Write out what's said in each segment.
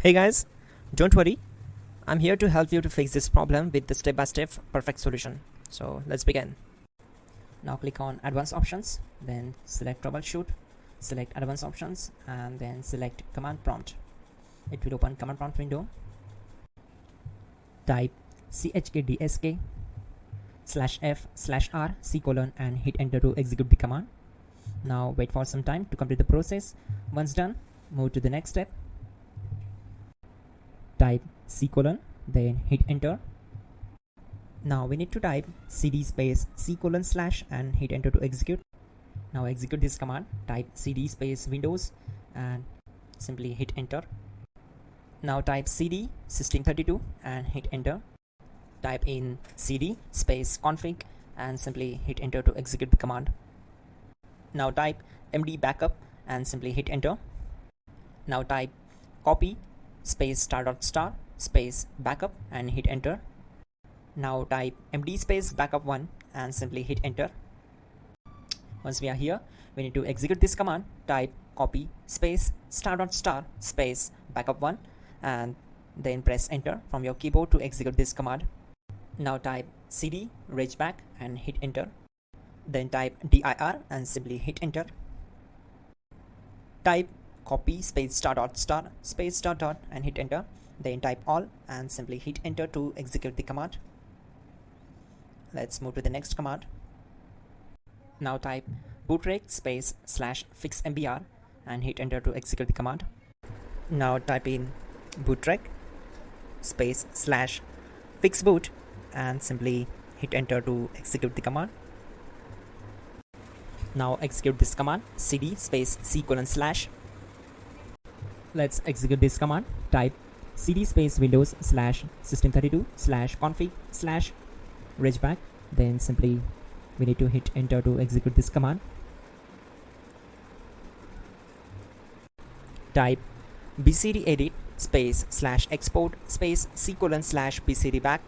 Hey guys, don't worry, I'm here to help you to fix this problem with the step-by-step perfect solution. So let's begin. Now click on Advanced Options, then select Troubleshoot, select Advanced Options, and then select Command Prompt. It will open Command Prompt window. Type chkdsk /f/r c:, and hit enter to execute the command. Now wait for some time to complete the process. Once done, move to the next step. Type c:, then hit enter. Now we need to type cd space c:/ and hit enter to execute. Now execute this command. Type cd space Windows and simply hit enter. Now type cd system32 and hit enter. Type in cd space config and simply hit enter to execute the command. Now type md backup and simply hit enter. Now type copy space ** space backup and hit enter. Now type md space backup1 and simply hit enter. Once we are here, we need to execute this command. Type copy space ** space backup1 and then press enter from your keyboard to execute this command. Now type cd regback and hit enter. Then type dir and simply hit enter. Type copy space ** space ... and hit enter. Then type all and simply hit enter to execute the command. Let's move to the next command. Now type bootrec space /fixmbr and hit enter to execute the command. Now type in bootrec space /fixboot and simply hit enter to execute the command. Now execute this command cd space c:/. Let's execute this command. Type cd space Windows /system32 /config /regback. Then simply we need to hit enter to execute this command. Type bcd edit space /export space c:/ bcd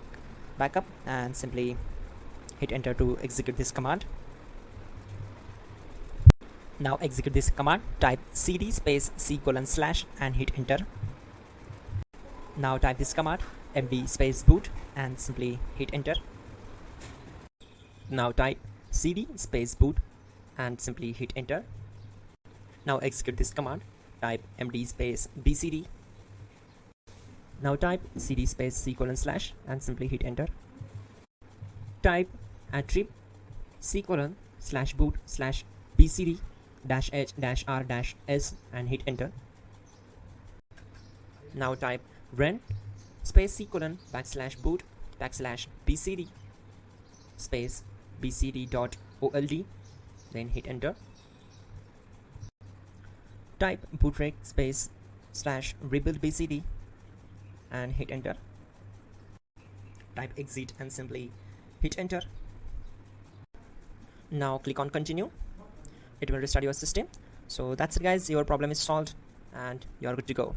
backup and simply hit enter to execute this command. Now execute this command. Type cd space c:/ and hit enter. Now type this command md space boot and simply hit enter. Now type cd space boot and simply hit enter. Now execute this command. Type md space bcd. Now type cd space c:/ and simply hit enter. Type attrib c:/boot /bcd -h-r-s and hit enter. Now type run space c:/ /boot /bcd space bcd.old, then hit enter. Type bootrec space /rebuild bcd and hit enter. Type exit and simply hit enter. Now click on continue. It will restart your system. So that's it guys, your problem is solved and you're good to go.